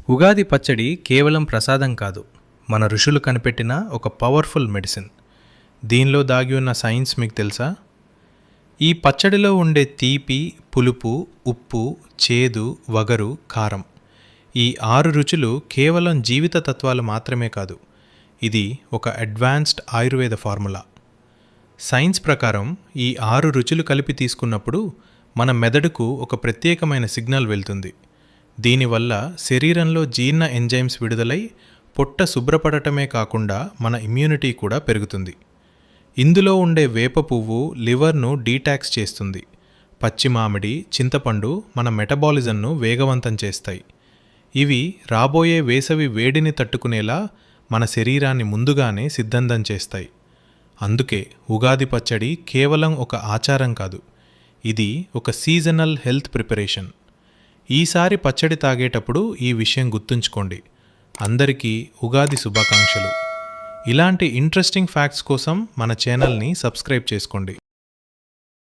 ఉగాది పచ్చడి కేవలం ప్రసాదం కాదు, మన ఋషులు కనిపెట్టిన ఒక పవర్ఫుల్ మెడిసిన్. దీనిలో దాగి ఉన్న సైన్స్ మీకు తెలుసా? ఈ పచ్చడిలో ఉండే తీపి, పులుపు, ఉప్పు, చేదు, వగరు, కారం, ఈ 6 రుచులు కేవలం జీవిత తత్వాలు మాత్రమే కాదు, ఇది ఒక అడ్వాన్స్డ్ ఆయుర్వేద ఫార్ములా. సైన్స్ ప్రకారం ఈ 6 రుచులు కలిపి తీసుకున్నప్పుడు మన మెదడుకు ఒక ప్రత్యేకమైన సిగ్నల్ వెళ్తుంది. దీనివల్ల శరీరంలో జీర్ణ ఎంజైమ్స్ విడుదలై పొట్ట శుభ్రపడటమే కాకుండా మన ఇమ్యూనిటీ కూడా పెరుగుతుంది. ఇందులో ఉండే వేప పువ్వు లివర్ను డీటాక్స్ చేస్తుంది. పచ్చి మామిడి, చింతపండు మన మెటబాలిజంను వేగవంతం చేస్తాయి. ఇవి రాబోయే వేసవి వేడిని తట్టుకునేలా మన శరీరాన్ని ముందుగానే సిద్ధందం చేస్తాయి. అందుకే ఉగాది పచ్చడి కేవలం ఒక ఆచారం కాదు, ఇది ఒక సీజనల్ హెల్త్ ప్రిపరేషన్. ఈసారి పచ్చడి తాగేటప్పుడు ఈ విషయం గుర్తుంచుకోండి. అందరికీ ఉగాది శుభాకాంక్షలు. ఇలాంటి ఇంట్రెస్టింగ్ ఫ్యాక్ట్స్ కోసం మన ఛానల్ని సబ్స్క్రైబ్ చేసుకోండి.